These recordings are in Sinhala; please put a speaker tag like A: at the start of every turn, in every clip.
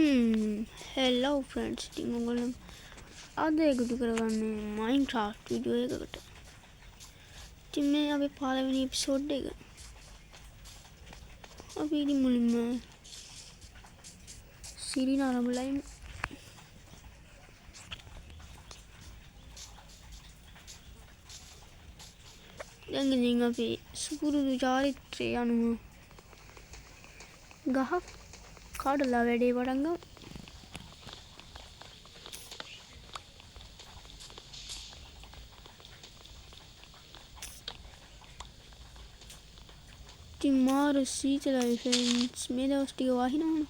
A: හෙල්ලෝ ෆ්‍රෙන්ඩ්ස්, ඉතින් ඔයගොල්ලෝ අද එකතු කරගන්නේ මයින්ක්‍රාෆ්ට් වීඩියෝ එකකට. ඉතින් මේ අපේ පළවෙනි එපිසෝඩ් එක. අපි ඉතින් මුලින්ම සිරින ආරම්භලා ඉමු. දැන් ඉතින් අපි සුපුරුදු චාරිත්‍රය අනුව ගහක් කඩලා වැඩේ පටන් ගමු. ඉතින් මාර සීතලයි ෆ්‍රෙන්ඩ්ස්, මේ දවස් ටික වහිනවනේ.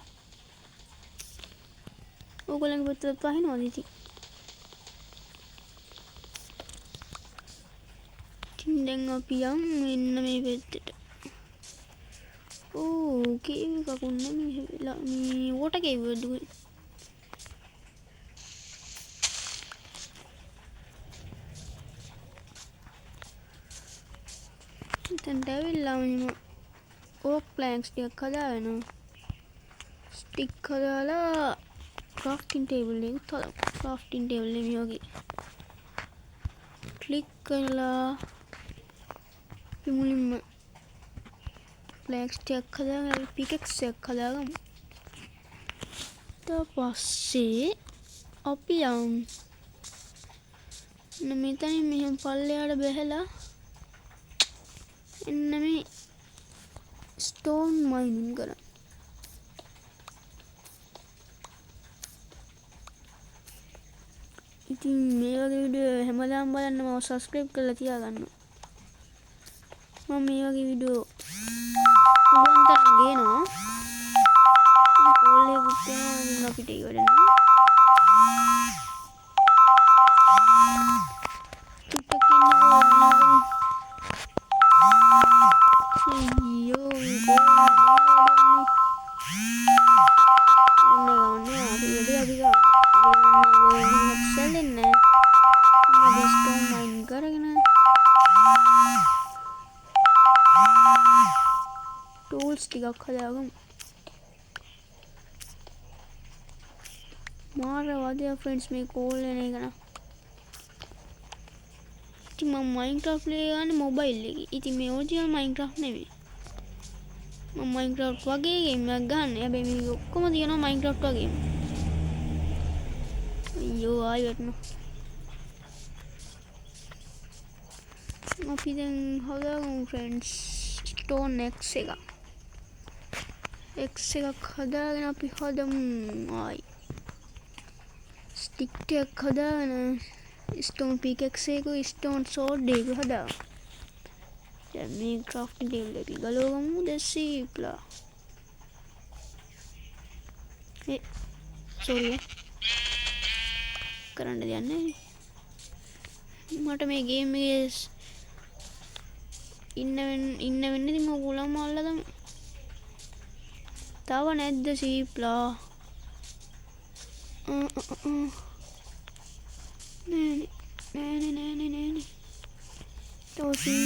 A: ඕගොල්ලන්ගේ පැත්තට වහිනවද ඉතින්? ඉතින් දැන් අපි යමු මෙන්න මේ පැත්තට. කේව් එකක් උන්න මේ වෝටර් කේව් එකද? එතනට ඇවිල්ලා මම ඕක් ප්ලෑන්ක්ස් ටිකක් හදාගෙන ස්ටික් හදාලා ක්‍රාෆ්ටින් ටේබල් එකක් හදමු. ක්‍රාෆ්ටින් ටේබල් එක මේ වගේ ක්ලික් කරලා අපි මුලින්ම ප්ලෑන්ක්ස් ටිකක් හදාගෙන පිකැක්ස් එකක් හදාගමු. ඊට පස්සේ අපි යමු මෙතනින් මෙහෙම පල්ලෙහාට බැහැලා එන්න මේ ස්ටෝන් මයිනින් කරන්න. ඉතින් මේ වගේ වීඩියෝ හැමදාම බලන්න මම සබ්ස්ක්‍රයිබ් කරලා තියාගන්න. මම මේ වගේ වීඩියෝ පුළුවන් තරම් ගේනවා. මේ කෝල් එකකුත් එනවා අපිට ඒක වැඩ නැහැ. ටිකක් ඉන්නකෝ. අයියෝ මේ කෝල් ටූල්ස් ටිකක් හදාගමු. මාර වදේ ෆ්‍රෙන්ඩ්ස් මේ කෝල් එන එක නා. ඉතින් මම මයින්ක්‍රාෆ්ට් ප්ලේ කරන්නේ මොබයිල් එකේ. ඉතින් මේ ඔරිජිනල් මයින්ක්‍රාෆ්ට් නෙමෙයි. මම මයින්ක්‍රාෆ්ට් වගේ ගේම් එකක් ගන්න. හැබැයි මේ ඔක්කොම තියෙනවා මයින්ක්‍රාෆ්ට් වගේම. අයියෝ ආයෙ වැටුණා. අපි දැන් හදාගමු ෆ්‍රෙන්ඩ්ස් ස්ටෝන් X එක. X එකක් හදාගෙන අපි හදමු ආයි ස්ටික් එකක් හදාගෙන ස්ටෝන් පිකැක්ස් එක ස්ටෝන් සෝඩ් එක හදාගමු. දැන් මේ ක්‍රාෆ්ටින් ටේබල් එක ගලවගමු දෙසීප්ලා. සෝරි කරන්න දෙයක් නැහැ. මට මේ ගේම් එකේ ඉන්න වෙන්නේ ඉතින් මොකුලම අල්ලලා තමයි. තව නැද්ද සීප්ලා? නෑනේ. තෝසි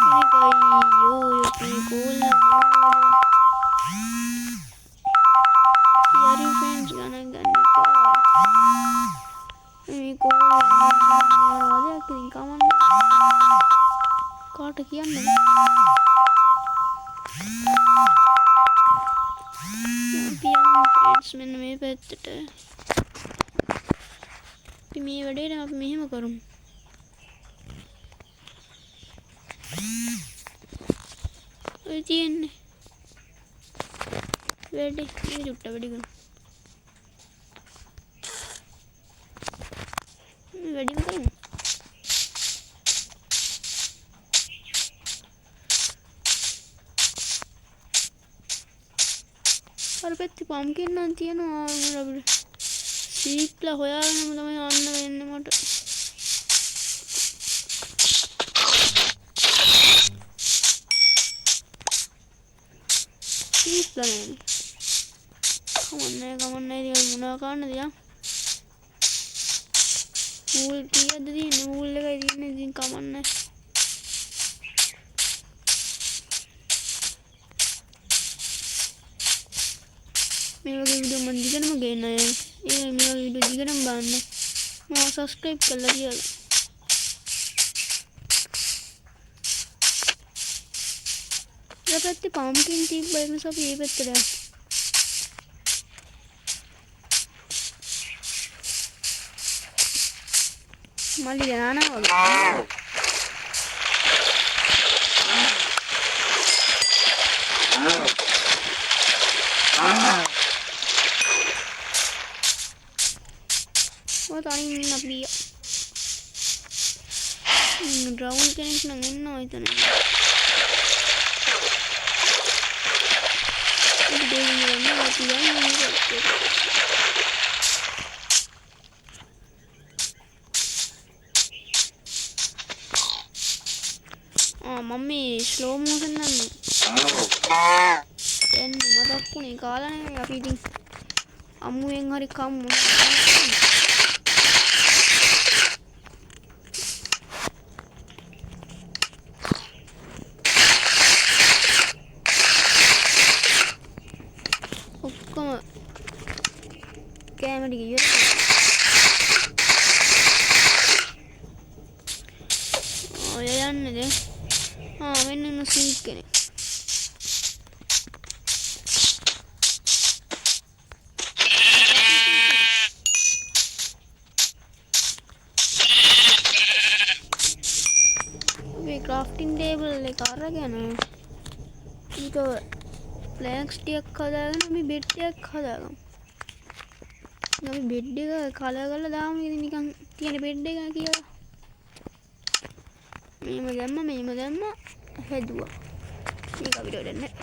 A: කෙනෙක් අයියෝ යකී කෝල් නෑ. යාරි ෆ්‍රෙන්ඩ්ස් ගණන් ගන්න එපා. මේ කෝල් වදයක් ඉතින් කමන්නේ. කාට කියන්නේ? මෙන්න මේ පැත්තට අපි මේ වැඩේට අපි මෙහෙම කරමු. ඔය තියෙන්නේ වැඩේ මේ චුට්ට වැඩි කරමු. මේ වැඩිම කරමු. අර පැත්තේ පම්කින් නම් තියෙනවා අපිට. සීප්ලා හොයාගෙනම තමයි යන්න වෙන්නේ මට. සීප්ලා නෑනේ. කමන්නේ ඉතින් මොනවා කරන්නද යා? වූල් කීයද තියෙන්නේ? වූල් එකයි තියෙන්නේ ඉතින් කමන්නේ. මේ වගේ වීඩියෝ මම දිගටම ගේන්න අය. ඒ මේ වගේ වීඩියෝ දිගටම බලන්න. මම සබ්ස්ක්‍රයිබ් කරලා තියලා. ඊට පස්සේ පම්කින් තිබ්බ එක නිසා අපි මේ පැත්තට යමු. මල්ලි ගානවා වගේ. තනින් අපි ඩ්‍රවුන් කෙනෙක් නම් ඉන්නවා එතන. අපි දෙවියන් යනවා අපි යන්නේ. මම මේ ස්ලෝ මෝෂන් නම් දැන් මතක් වුණේ කාලා නේ අපි ඉතින් අම්මුවෙන් හරි කම්මු. කැමරි ගියොත් ඔය යන්නේ දැන් මෙන්න ඉන්න සීක් කෙනෙක් මේ ක්‍රාෆ්ටින් ටේබල් එක අරගෙන ඊට ප්ලෑන්ක්ස් ටිකක් හදාගෙන අපි බෙඩ් එකක් හදාගමු. අපි බෙඩ් එක කලර් කරලා දාමු. ඉතින් නිකන් තියෙන බෙඩ් එක කියලා. මේම දැම්ම හැදුවා. මේක අපිට වැඩක් නැහැ.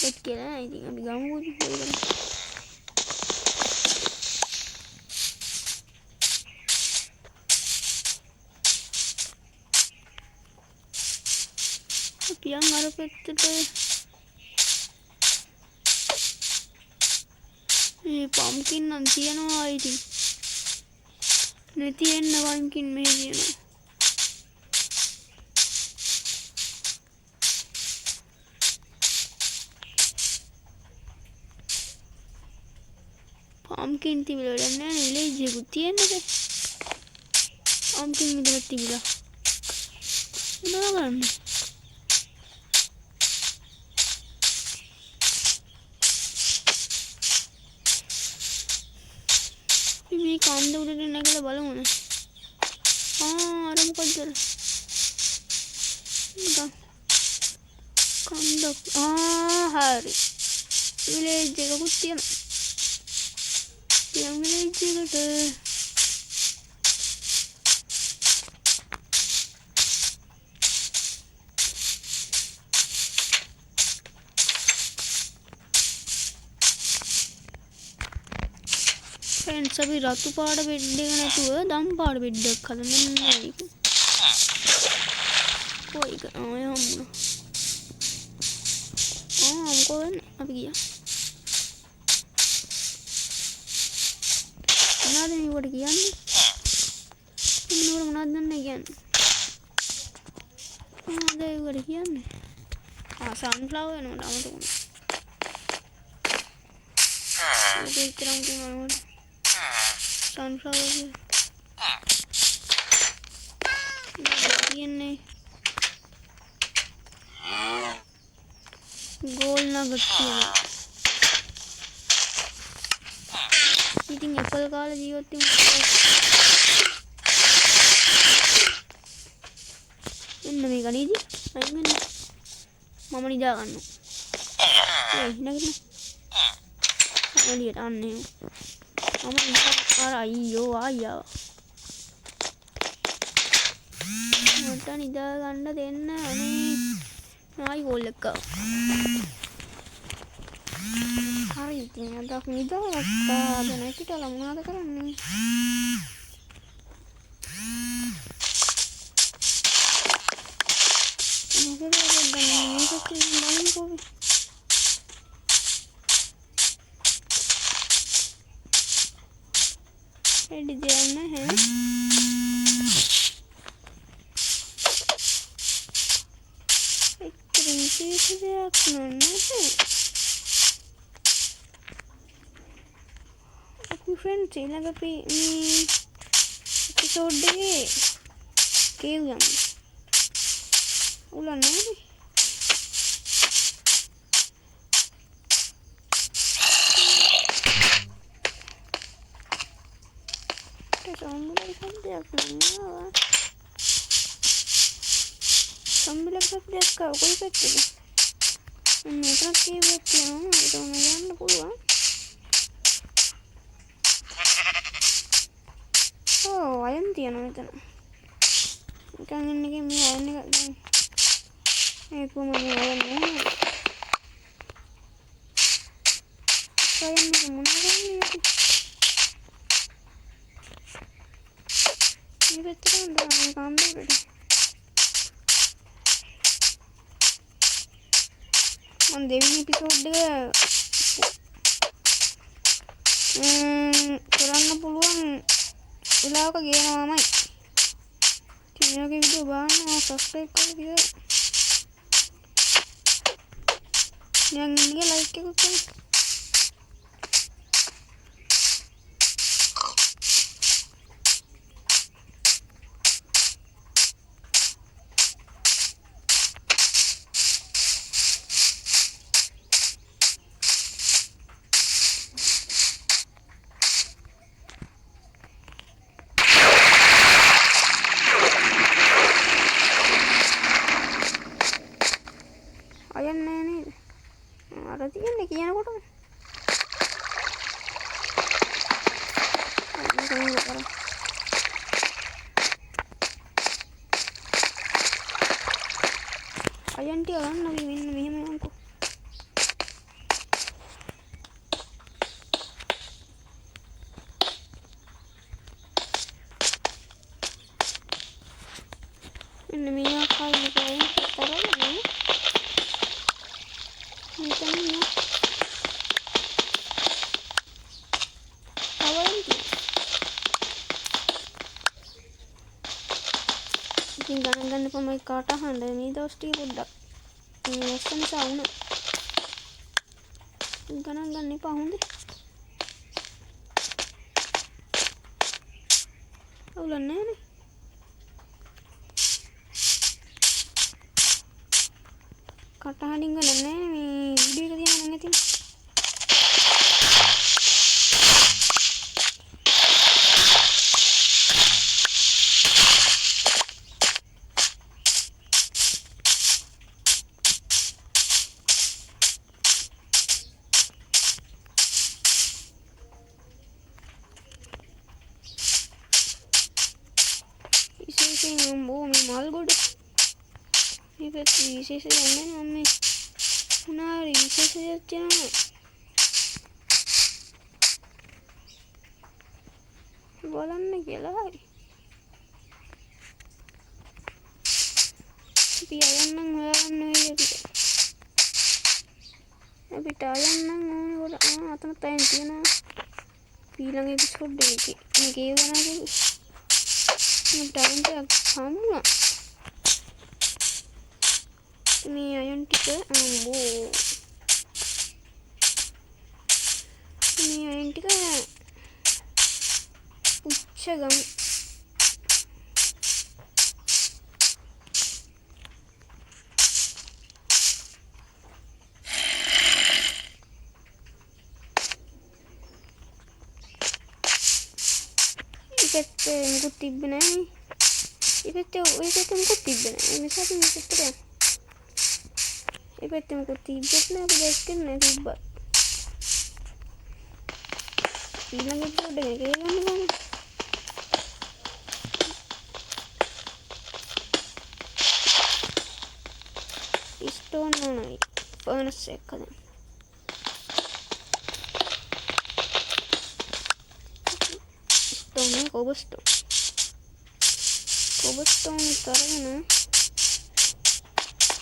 A: ඒත් කියලා ඉතින් අපි ගමු ඒකට. අපි යන් අර පැත්තට මේ පම්කින් නම් තියනවා ඉතින් නැති වෙන්න පම්කින් මේ තියනවා. පම්කින් තිබිලා වැඩක් නැහැ නේ. විලේජ් එකකුත් තියෙන්නද? පම්කින් විතරක් තිබිලා මොනවා කරන්නේ? මේ කන්ද උඩට නැගලා බලමුනේ. අර මොකද්ද? කන්ද. හරි. විලේජ් එකකුත් තියෙනවා. යම් විලේජ් එකට फ्रेंड्स अभी रातू पाड़ बेड ना तू दम पाड़ बेड खल नहीं कोई आया हमको अब गया ना नहीं बढ़ गया नहीं बना देने गया अरे बढ़ गया नहीं हाँ सनफ्लावर है ना तो देख रहा हूँ कि मैं sunflower ini goal nugget eating apple kala jiyotti enna me ganiji aymen mama nida gannu nagina aliyata anne mama nida අයියෝ ආයියා මට නිදා ගන්න දෙන්න අනේ ආයි ගෝල් එක හරි ඉතින් අද නිදාගත්තා දැන් හිටලා මොනවද කරන්නේ रेडी देना है एक प्रिंसेस रिएक्शन है फ्रेंड्स ඊළඟ මේ එපිසෝඩ් එකේ කේව් යමු. උලන්නේ නේ. සම්බුලක් සබ්දයක් කව කොයි පැත්තද? මෙතන කේව්වක් තියෙනවා. ඒක උන යන්න පුළුවන්. අයන් තියෙනවා මෙතන. නිකන් ඉන්න එකේ මේ අයන් එක දැන් ඒක කොහොමද අයන් නෑ. අයන් එක මොනවද කරන්නේ? මේ පැත්තට යන්න කම්බරේට. මම දෙවෙනි එපිසෝඩ් එක කරන්න පුළුවන් වෙලාවක ගේනවාමයි. ඉතින් මේකේ වීඩියෝ බලන්න සබ්ස්ක්‍රයිබ් කරලා ඉතින් ඉන්නේ ලයික් එකක් කරන්න. අයන් නෑ නේද? අර තියන්නේ කියනකොටම. අයන් ටික ගන්න අපි මෙන්න මෙහෙම යන්කෝ. මෙන්න මේ ආකාරයෙන් කරගෙන කරලා ඉතින් ගණන් ගන්න එපා මම කාට අහන්න මේ දවස් ටික පොඩ්ඩක් මේ වැස්ස නිසා වුණා. ගණන් ගන්න එපා හොඳේ. අවුලක් නැහැ නේ. කටහඬින් ගණන් නැහැ මේ වීඩියෝ එක තියන්න නැතිනේ. විශේෂයෙන් මේ මල්ගොඩ මේ පැත්තේ විශේෂයක් නැහැ මම මොනාරි විශේෂයක් තියෙනවා බලන්න කියලා හරි අපි අයන්නම් හොයාගන්න වෙයි අපිට අයන්නම් ඕනේ කොට අතන තැන් තියෙනවා ඊළඟ එපිසෝඩ් එකේ මේක ඒවනගේ ටයින්ටක් හමුුණා මේ අයන් ටික අම්බෝ මේ අයන් ටික උච්චගම් मुझे टिप बनाए ये तो मुझको टिप बनाए मेरे साथ में किस तरह ये तो मुझको टिप देखना है देख के ना टिप बात पीना के तो डे के ना स्टोन नहीं फर्नेस से करें कोबलस्टोन करना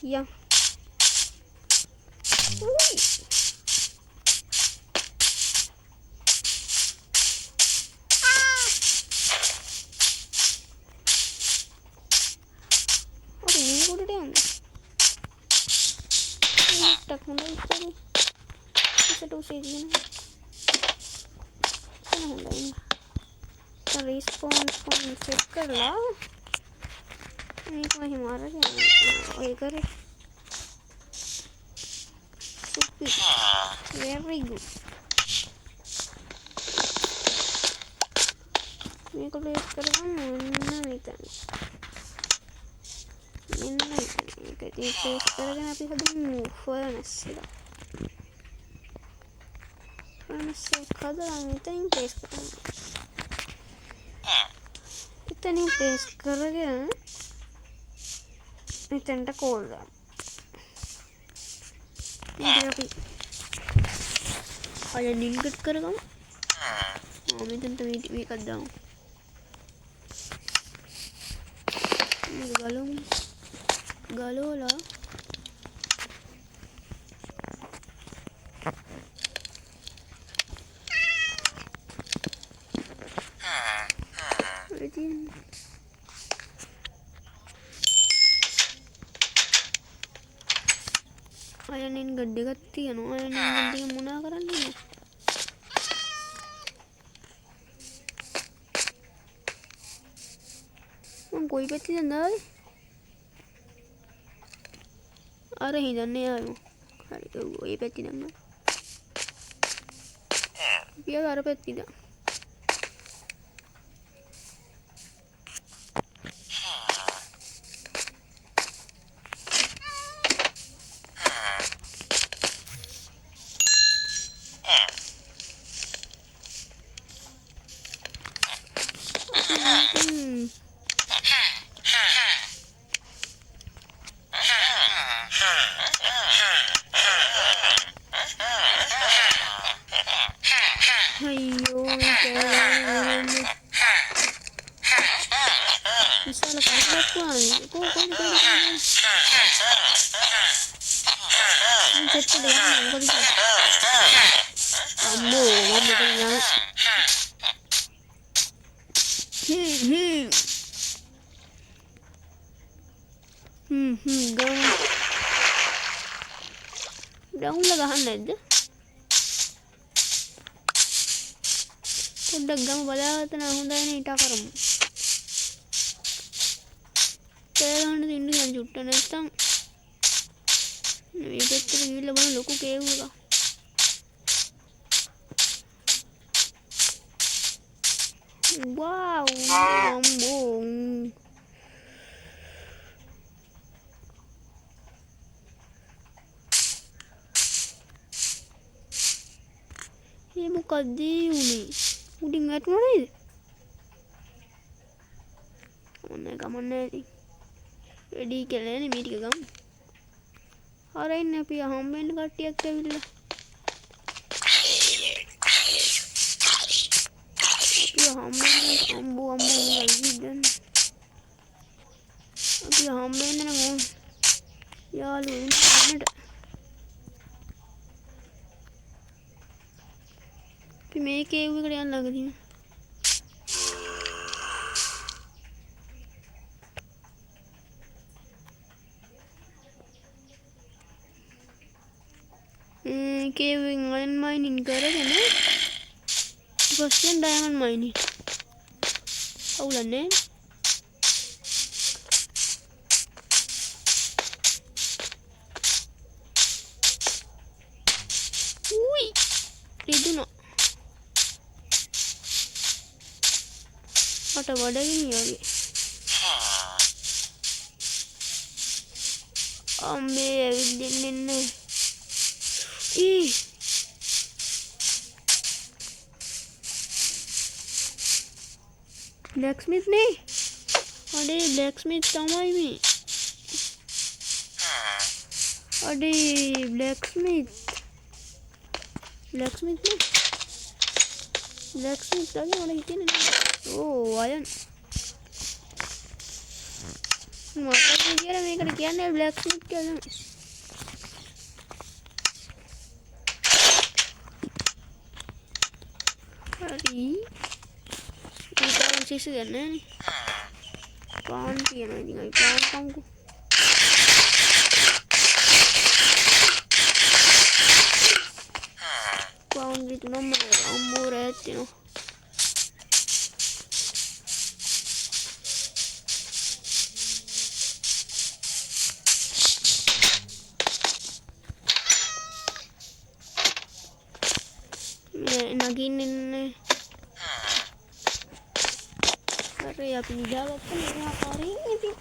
A: या और ये गुड डे टेक्नोलॉजी इसे तो से दिया එතන හොඳයි. රිස්පොන්ස් පොයින්ට් සෙට් කරලා මේක මෙහෙම අරගෙන ඔය කරේ. සුපි. very good. මේක ප්ලේස් කරගන්න මෙන්න මෙතන. මෙන්න මෙතන. මේක ඉතින් ප්ලේස් කරගෙන අපි හදමු ෆර්නස් එක. ෆර්නස් එක හදලා මෙතනින් ප්ලේස් කරගන්න. එතනින් ප්ලේස් කරගෙන මෙතනට කෝල් දාන්න. ඉතින් අපි අයන් ඉන්ගට් කරගමු. මෙතනට මේකක් දාමු. මේක ගලවමු. ගලවලා ඉතින් අයන් ඉන්ගට් එකක් තියෙනවා. අයන් ඉන්ගට් එක මොනා කරන්නේ? कोई पैती दंदा अरे ही दन्ने यार अरे तो ये पैती दंगा पिया गारा पैती दा misalnya kalau kuan kok jadi dengan kok bisa ambo kenyang daun lagahan නැද්ද පොඩ්ඩක් ගම බලාගත්තා නම් හොඳයි නේ ඊට කරමු කෑගහන්න දෙන්න යන චුට්ට නැත්තම් මේ පැත්තට ගිහිල්ලා බලන ලොකු කේව් එකක් wow අම්බෝ මොකක්ද උනේ උඩින් වැටුණා නේද කමන්නේ ඉතින් රෙඩි කියලා නේ මේ ටික ගමු අර ඉන්නේ අපි හම්බෙන්න කට්ටියක් ඇවිල්ලා අම්බෝ නේද අපි හම්බෙන්න නම් යාළුවෝ ඉන්නට මේකේ එකට යන්න ළඟදී කේවින් අයන් මයිනින් කරගෙන ඊපස්සේ ඩයමන්ඩ් මයිනින් අවුලන්නේ උයි රිදුනා මට වඩගිනි වගේ අම්මේ ඇවිදින්න ඊ බ්ලැක්ස්මිත් නේ අඩේ බ්ලැක්ස්මිත් තමයි මේ අඩේ බ්ලැක්ස්මිත් නේ බ්ලැක්ස්මිත් වගේ මට හිතෙන්නේ ඕ අයන් මට කියලා මේකට කියන්නේ බ්ලැක්ස්මිත් කියලා හරි ඊට විශේෂ ගන්න නේ පාන් කියනවා ඉතින් අපි පාන් කමුකෝ පාන් විතරම අම්බෝ රැත් වෙනවා නගින්න ඉන්නේ. හරි අපි නිදාගත්ත මේ ආකාරයෙන් ඉතින්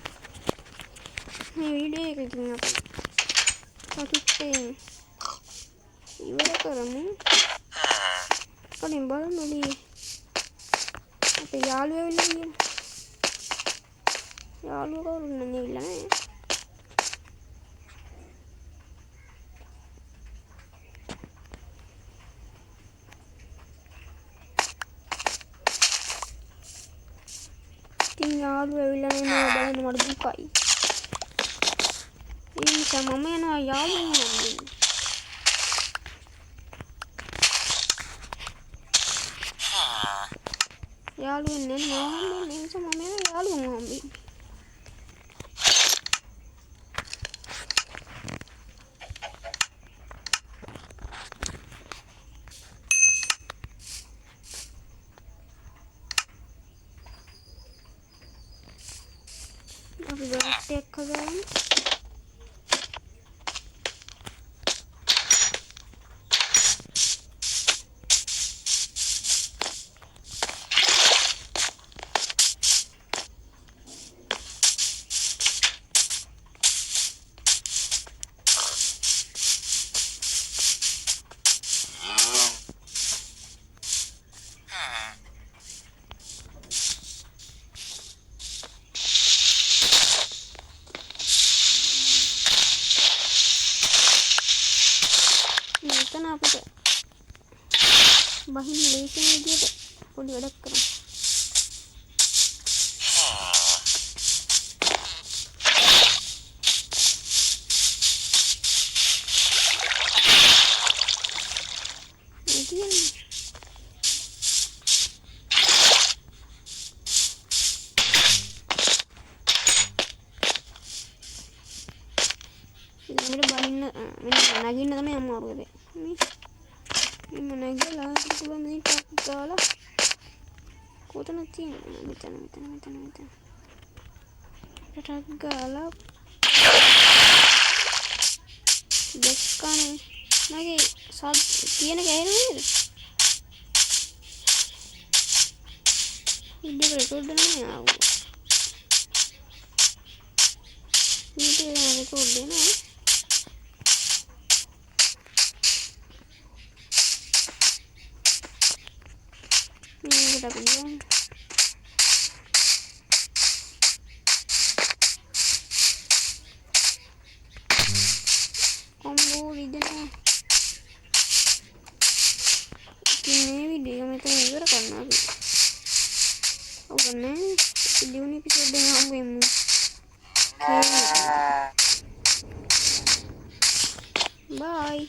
A: මේ වීඩියෝ එක ඉතින් අපි සතුටෙන් ඉවර කරමු. කලින් බලන්න ඕනේ අපේ යාළුවෝ ඇවිල්ලා ඉන්නේ. යාළුවෝ කවුරුත් නැවිලා නැහැ. ඉතින් යාළුවෝ ඇවිල්ලා නැහැ බලන්න මට දුකයි. ඒ නිසා මම යනවා යාළුවෝ හම්බෙන්න. යාළුවෙන් නෑ මම හම්බෙන්න. ඒ නිසා මම යනවා යාළුවෝ හම්බෙන්න. අපි ගොඩක් එක්ක ගමු. මෙතන අපිට බහින් ලේසියෙන් විදියට පොඩි වැඩක් කරමු. නගින්න තමයි අමාරු වෙන්නේ. මේ නැගලා පුළුවන් මේ ටක් දාලා කොතනද තියෙන්නේ? මෙතන ටක් ගාලා දෙස්කනේ මගේ සබ් තියෙන ගෑනේ නේද? වීඩියෝ රෙකෝඩ් කරන්නේ ආවෝ. වීඩියෝ රෙකෝඩ් කරනවා. මේකට අපි යමු. කොම්බෝ රිදෙනවා. ඉතින් මේ වීඩියෝ මෙතන ඉවර කරනවා අපි. ඔබනේ දෙවෙනි එපිසෝඩ් එක හම්බ වෙමු. බයි.